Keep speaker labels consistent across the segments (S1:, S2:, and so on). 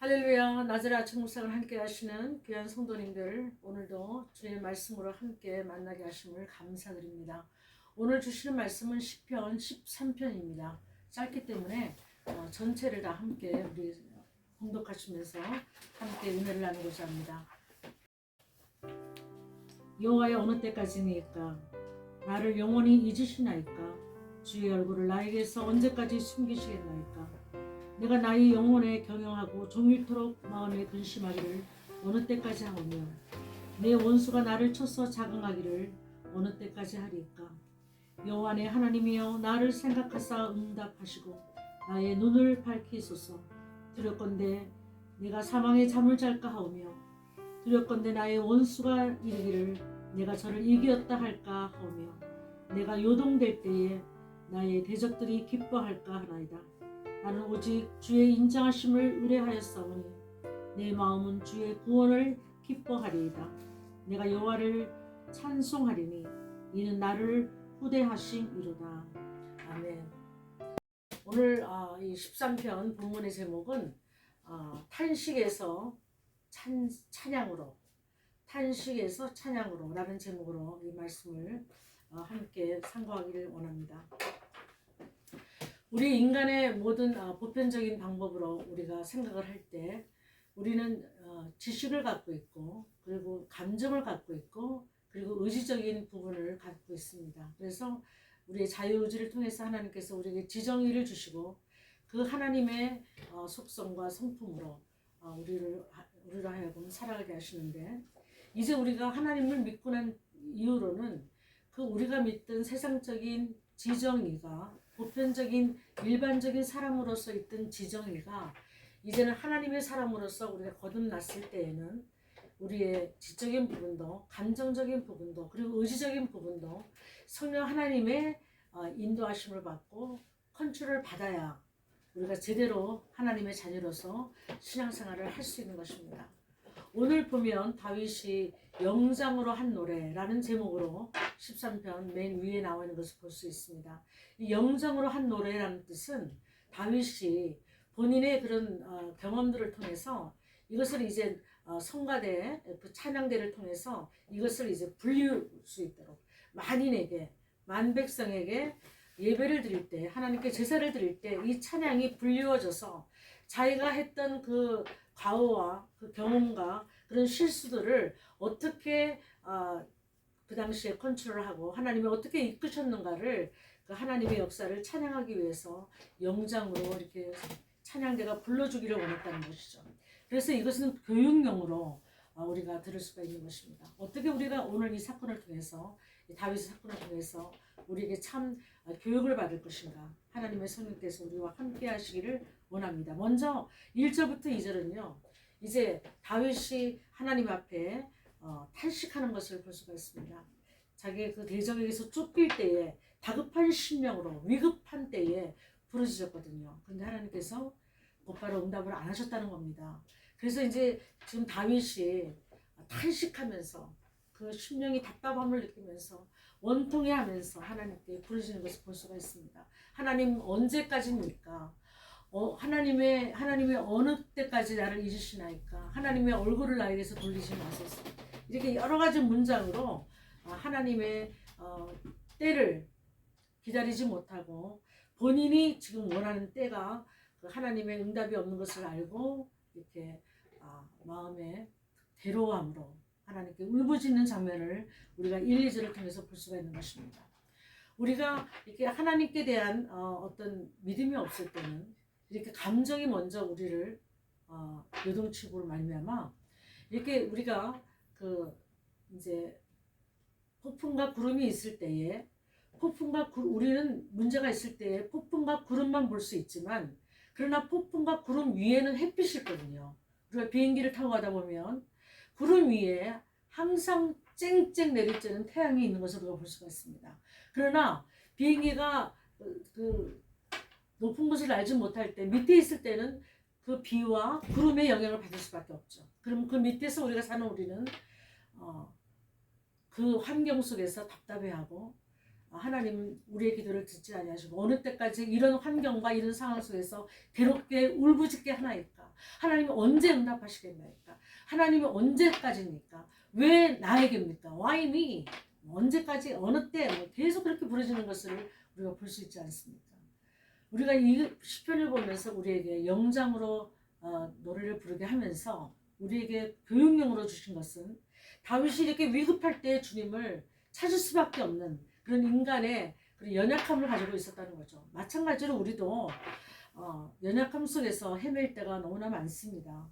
S1: 할렐루야. 나즈레 아침 묵상을 함께 하시는 귀한 성도님들, 오늘도 주의 말씀으로 함께 만나게 하심을 감사드립니다. 오늘 주시는 말씀은 시편 13편입니다. 짧기 때문에 전체를 다 함께 우리 봉독하시면서 함께 은혜를 나누고자 합니다. 여호와여, 어느 때까지니까 나를 영원히 잊으시나이까? 주의 얼굴을 나에게서 언제까지 숨기시겠나이까? 내가 나의 영혼에 경영하고 종일토록 마음에 근심하기를 어느 때까지 하오며, 내 원수가 나를 쳐서 자긍하기를 어느 때까지 하리까? 여호와 내 하나님이여, 나를 생각하사 응답하시고 나의 눈을 밝히소서. 두렵건대 내가 사망의 잠을 잘까 하오며, 두렵건대 나의 원수가 이르기를 내가 저를 이기었다 할까 하오며, 내가 요동될 때에 나의 대적들이 기뻐할까 하나이다. 나는 오직 주의 인자하심을 의뢰하였사오니 내 마음은 주의 구원을 기뻐하리이다. 내가 여호와를 찬송하리니 이는 나를 후대하심이로다. 아멘. 오늘 이 13편 본문의 제목은 탄식에서 찬양으로, 탄식에서 찬양으로 라는 제목으로 이 말씀을 함께 상고하기를 원합니다. 우리 인간의 모든 보편적인 방법으로 우리가 생각을 할 때 우리는 지식을 갖고 있고, 그리고 감정을 갖고 있고, 그리고 의지적인 부분을 갖고 있습니다. 그래서 우리의 자유의지를 통해서 하나님께서 우리에게 지정의를 주시고, 그 하나님의 속성과 성품으로 우리로 하여금 살아가게 하시는데, 이제 우리가 하나님을 믿고 난 이후로는 그 우리가 믿던 세상적인 지정의가, 보편적인 일반적인 사람으로서 있던 지정의가 이제는 하나님의 사람으로서 우리가 거듭났을 때에는 우리의 지적인 부분도, 감정적인 부분도, 그리고 의지적인 부분도 성령 하나님의 인도하심을 받고 컨트롤을 받아야 우리가 제대로 하나님의 자녀로서 신앙생활을 할 수 있는 것입니다. 오늘 보면 다윗이 영장으로 한 노래라는 제목으로 13편 맨 위에 나와 있는 것을 볼 수 있습니다. 이 영장으로 한 노래라는 뜻은 다윗이 본인의 그런 경험들을 통해서 이것을 이제 성가대, 그 찬양대를 통해서 이것을 이제 불릴 수 있도록 만인에게, 만백성에게 예배를 드릴 때, 하나님께 제사를 드릴 때 이 찬양이 불리워져서 자기가 했던 그 과오와 그 경험과 그런 실수들을 어떻게 그 당시에 컨트롤하고 하나님이 어떻게 이끄셨는가를, 그 하나님의 역사를 찬양하기 위해서 영장으로 이렇게 찬양대가 불러주기를 원했다는 것이죠. 그래서 이것은 교육용으로 우리가 들을 수가 있는 것입니다. 어떻게 우리가 오늘 이 사건을 통해서, 이 다윗의 사건을 통해서 우리에게 참 교육을 받을 것인가, 하나님의 성령께서 우리와 함께 하시기를 원합니다. 먼저 1절부터 2절은요 이제 다윗이 하나님 앞에 탄식하는 것을 볼 수가 있습니다. 자기의 그 대적에게서 쫓길 때에 다급한 심령으로, 위급한 때에 부르짖었거든요. 그런데 하나님께서 곧바로 응답을 안 하셨다는 겁니다. 그래서 이제 지금 다윗이 탄식하면서 그 심령이 답답함을 느끼면서 원통해하면서 하나님께 부르짖는 것을 볼 수가 있습니다. 하나님 언제까지입니까? 하나님의 어느 때까지 나를 잊으시나이까? 하나님의 얼굴을 나에게서 돌리지 마소서. 이렇게 여러 가지 문장으로 하나님의 때를 기다리지 못하고 본인이 지금 원하는 때가 그 하나님의 응답이 없는 것을 알고 이렇게 마음에 괴로움으로 하나님께 울부짖는 장면을 우리가 1, 2절을 통해서 볼 수가 있는 것입니다. 우리가 이렇게 하나님께 대한 어떤 믿음이 없을 때는 이렇게 감정이 먼저 우리를 요동치고 말미암아 이렇게 우리가 그 이제 폭풍과 구름이 있을 때에 우리는 문제가 있을 때에 폭풍과 구름만 볼 수 있지만, 그러나 폭풍과 구름 위에는 햇빛이 있거든요. 우리가 비행기를 타고 가다 보면 구름 위에 항상 쨍쨍 내리쬐는 태양이 있는 것을 우리가 볼 수가 있습니다. 그러나 비행기가 그 높은 곳을 알지 못할 때, 밑에 있을 때는 그 비와 구름의 영향을 받을 수밖에 없죠. 그럼 그 밑에서 우리가 사는 우리는 그 환경 속에서 답답해하고 하나님 우리의 기도를 듣지 아니하시고 어느 때까지 이런 환경과 이런 상황 속에서 괴롭게 울부짖게 하나이까? 하나님이 언제 응답하시겠나이까? 하나님이 언제까지입니까? 왜 나에게입니까? Why me? 언제까지 어느 때 계속 그렇게 부르짖는 것을 우리가 볼 수 있지 않습니까? 우리가 이 시편을 보면서 우리에게 영장으로 노래를 부르게 하면서 우리에게 교육용으로 주신 것은 다윗이 이렇게 위급할 때 주님을 찾을 수밖에 없는 그런 인간의 그런 연약함을 가지고 있었다는 거죠. 마찬가지로 우리도 연약함 속에서 헤맬 때가 너무나 많습니다.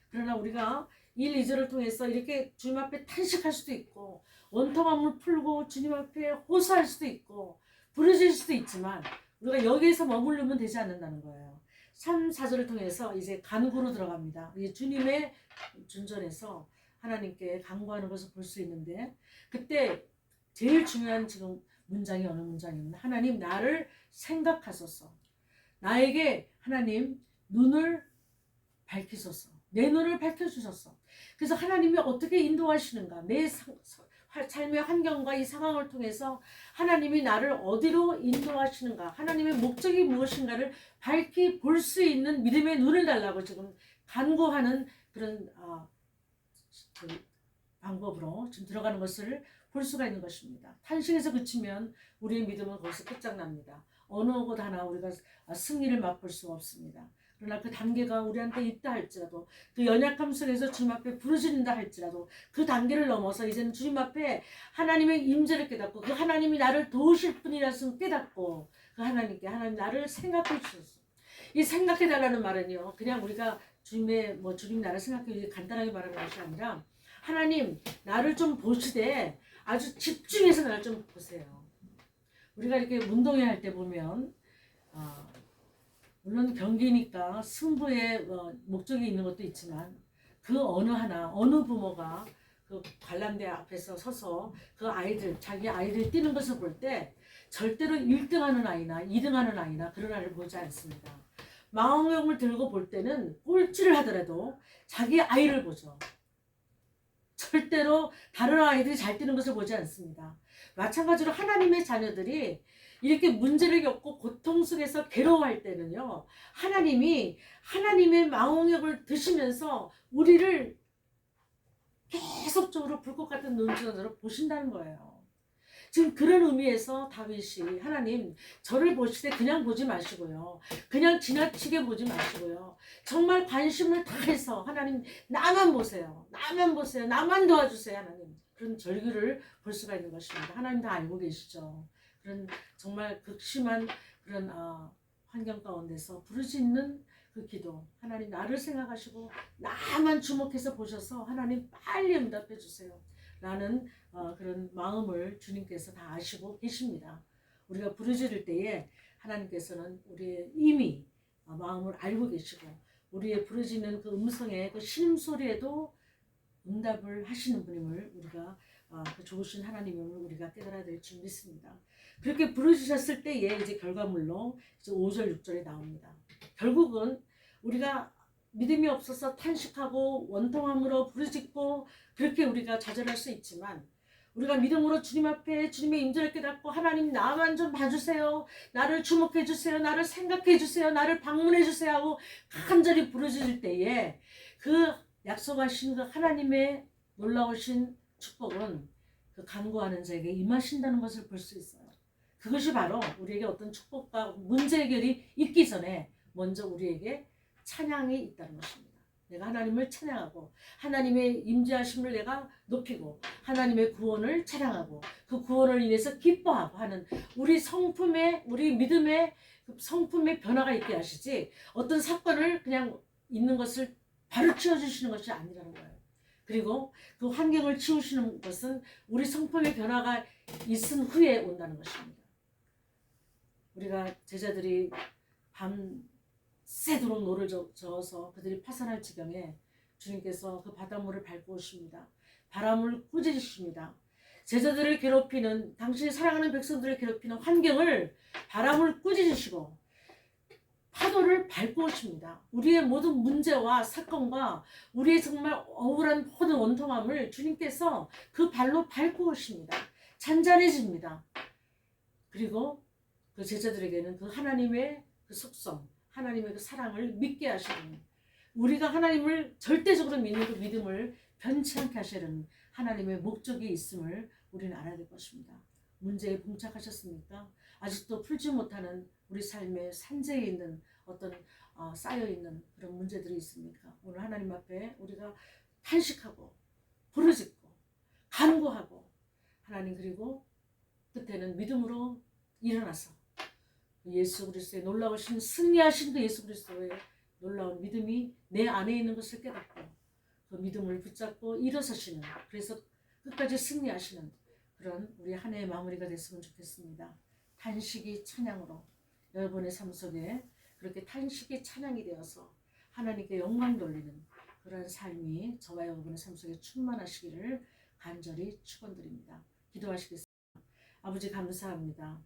S1: 그러나 우리가 1, 2절을 통해서 이렇게 주님 앞에 탄식할 수도 있고 원통함을 풀고 주님 앞에 호소할 수도 있고 부르질 수도 있지만 우리가 여기에서 머무르면 되지 않는다는 거예요. 3, 4절을 통해서 이제 간구로 들어갑니다. 이제 주님의 준전에서 하나님께 간구하는 것을 볼 수 있는데 그때 제일 중요한 지금 문장이 어느 문장이냐면 하나님 나를 생각하소서. 나에게 하나님 눈을 밝히소서. 내 눈을 밝혀주소서. 그래서 하나님이 어떻게 인도하시는가 내 삶의 환경과 이 상황을 통해서 하나님이 나를 어디로 인도하시는가 하나님의 목적이 무엇인가를 밝히 볼 수 있는 믿음의 눈을 달라고 지금 간구하는 그런 그 방법으로 지금 들어가는 것을 볼 수가 있는 것입니다. 탄식에서 그치면 우리의 믿음은 거기서 끝장납니다. 어느 곳 하나 우리가 승리를 맛볼 수가 없습니다. 그러나 그 단계가 우리한테 있다 할지라도 그 연약함 속에서 주님 앞에 부르짖는다 할지라도 그 단계를 넘어서 이제는 주님 앞에 하나님의 임재를 깨닫고 그 하나님이 나를 도우실 분이라서 깨닫고 그 하나님께 하나님 나를 생각해 주셨어. 이 생각해달라는 말은요 그냥 우리가 주님의 주님 나를 생각해 간단하게 말하는 것이 아니라 하나님 나를 좀 보시되 아주 집중해서 나를 좀 보세요. 우리가 이렇게 운동회 할 때 보면 물론 경기니까 승부에 목적이 있는 것도 있지만 그 어느 부모가 그 관람대 앞에서 서서 그 자기 아이들 뛰는 것을 볼 때 절대로 1등하는 아이나 2등하는 아이나 그런 아이를 보지 않습니다. 망원경을 들고 볼 때는 꼴찌를 하더라도 자기 아이를 보죠. 절대로 다른 아이들이 잘 뛰는 것을 보지 않습니다. 마찬가지로 하나님의 자녀들이 이렇게 문제를 겪고 고통 속에서 괴로워할 때는요 하나님이 하나님의 망원경을 드시면서 우리를 계속적으로 불꽃 같은 눈동자로 보신다는 거예요. 지금 그런 의미에서 다윗이 하나님 저를 보실 때 그냥 보지 마시고요 그냥 지나치게 보지 마시고요 정말 관심을 다해서 하나님 나만 보세요 나만 도와주세요 하나님 그런 절규를 볼 수가 있는 것입니다. 하나님 다 알고 계시죠. 그런 정말 극심한 그런 환경 가운데서 부르짖는 그 기도 하나님 나를 생각하시고 나만 주목해서 보셔서 하나님 빨리 응답해 주세요 라는 그런 마음을 주님께서 다 아시고 계십니다. 우리가 부르짖을 때에 하나님께서는 우리의 이미 마음을 알고 계시고 우리의 부르짖는 그 음성의 그 신음소리에도 응답을 하시는 분임을 우리가 그 좋으신 하나님임을 우리가 깨달아야 될 줄 믿습니다. 그렇게 부르짖었을 때에 이제 결과물로 이제 5절 6절에 나옵니다. 결국은 우리가 믿음이 없어서 탄식하고 원통함으로 부르짖고 그렇게 우리가 좌절할 수 있지만 우리가 믿음으로 주님 앞에 주님의 임재를 깨닫고 하나님 나만 좀 봐주세요 나를 주목해 주세요 나를 생각해 주세요 나를 방문해 주세요 하고 간절히 부르짖을 때에 그 약속하신 그 하나님의 놀라우신 축복은 그 간구하는 자에게 임하신다는 것을 볼 수 있어요. 그것이 바로 우리에게 어떤 축복과 문제 해결이 있기 전에 먼저 우리에게 찬양이 있다는 것입니다. 내가 하나님을 찬양하고 하나님의 임재하심을 내가 높이고 하나님의 구원을 찬양하고 그 구원을 인해서 기뻐하고 하는 우리 성품의 우리 믿음의 성품의 변화가 있게 하시지 어떤 사건을 그냥 있는 것을 바로 치워주시는 것이 아니라는 거예요. 그리고 그 환경을 치우시는 것은 우리 성품의 변화가 있은 후에 온다는 것입니다. 우리가 제자들이 밤새도록 노를 저어서 그들이 파산할 지경에 주님께서 그 바닷물을 밟고 오십니다. 바람을 꾸짖으십니다. 제자들을 괴롭히는 당신이 사랑하는 백성들을 괴롭히는 환경을 바람을 꾸짖으시고 파도를 밟고 오십니다. 우리의 모든 문제와 사건과 우리의 정말 억울한 모든 원통함을 주님께서 그 발로 밟고 오십니다. 잔잔해집니다. 그리고 그 제자들에게는 그 하나님의 그 속성, 하나님의 그 사랑을 믿게 하시는, 우리가 하나님을 절대적으로 믿는 그 믿음을 변치 않게 하시는 하나님의 목적이 있음을 우리는 알아야 될 것입니다. 문제에 봉착하셨습니까? 아직도 풀지 못하는 우리 삶의 산재에 있는 어떤 쌓여있는 그런 문제들이 있습니까? 오늘 하나님 앞에 우리가 탄식하고 부르짖고 간구하고, 하나님 그리고 끝에는 믿음으로 일어나서 예수 그리스도의 놀라우신 승리하신 그 예수 그리스도의 놀라운 믿음이 내 안에 있는 것을 깨닫고 그 믿음을 붙잡고 일어서시는, 그래서 끝까지 승리하시는 그런 우리 한 해의 마무리가 됐으면 좋겠습니다. 탄식이 찬양으로 여러분의 삶 속에 그렇게 탄식이 찬양이 되어서 하나님께 영광 돌리는 그런 삶이 저와 여러분의 삶 속에 충만하시기를 간절히 축원드립니다. 기도하시겠습니다. 아버지 감사합니다.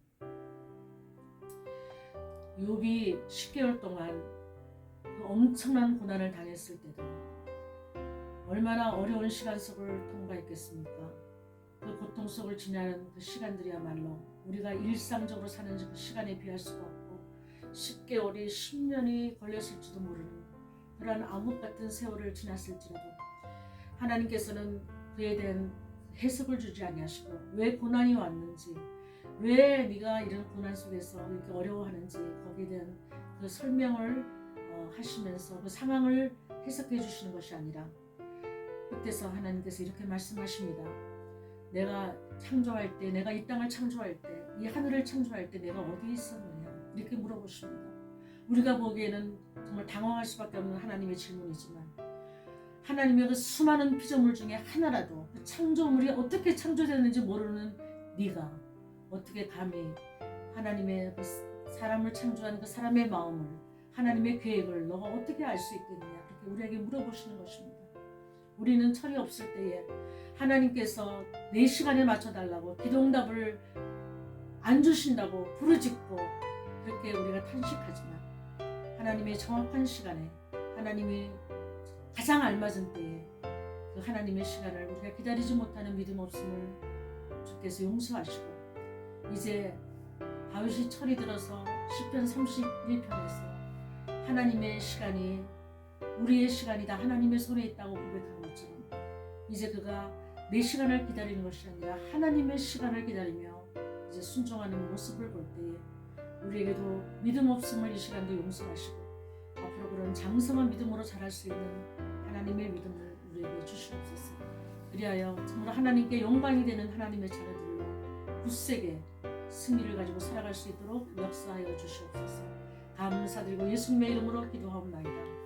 S1: 욥이 10개월 동안 그 엄청난 고난을 당했을 때도 얼마나 어려운 시간 속을 통과했겠습니까? 그 고통 속을 지나는 그 시간들이야말로 우리가 일상적으로 사는 그 시간에 비할 수가 없고 10개월이 10년이 걸렸을지도 모르는 그러한 암흑 같은 세월을 지났을지라도 하나님께서는 그에 대한 해석을 주지 아니하시고 왜 고난이 왔는지, 왜 네가 이런 고난 속에서 이렇게 어려워하는지 거기에 대한 그 설명을 하시면서 그 상황을 해석해 주시는 것이 아니라 끝에서 하나님께서 이렇게 말씀하십니다. 내가 창조할 때, 내가 이 땅을 창조할 때, 이 하늘을 창조할 때 내가 어디에 있었느냐 이렇게 물어보십니다. 우리가 보기에는 정말 당황할 수밖에 없는 하나님의 질문이지만 하나님의 그 수많은 피조물 중에 하나라도 그 창조물이 어떻게 창조되었는지 모르는 네가 어떻게 감히 하나님의 그 사람을 창조한 그 사람의 마음을, 하나님의 계획을 너가 어떻게 알 수 있겠느냐 그렇게 우리에게 물어보시는 것입니다. 우리는 철이 없을 때에 하나님께서 내 시간에 맞춰달라고 기도응답을 안 주신다고 부르짖고 그렇게 우리가 탄식하지만 하나님의 정확한 시간에, 하나님이 가장 알맞은 때에 그 하나님의 시간을 우리가 기다리지 못하는 믿음 없음을 주께서 용서하시고, 이제 다윗이 철이 들어서 시편 31편에서 하나님의 시간이 우리의 시간이다, 하나님의 손에 있다고 고백한 것처럼 이제 그가 내 시간을 기다리는 것이 아니라 하나님의 시간을 기다리며 이제 순종하는 모습을 볼 때에 우리에게도 믿음 없음을 이 시간도 용서하시고 앞으로 그런 장성한 믿음으로 자랄 수 있는 하나님의 믿음을 우리에게 주시옵소서. 그리하여 정말 하나님께 영광이 되는 하나님의 자녀들로 굳세게 승리를 가지고 살아갈 수 있도록 역사하여 주시옵소서. 감사드리고 예수님의 이름으로 기도하옵나이다.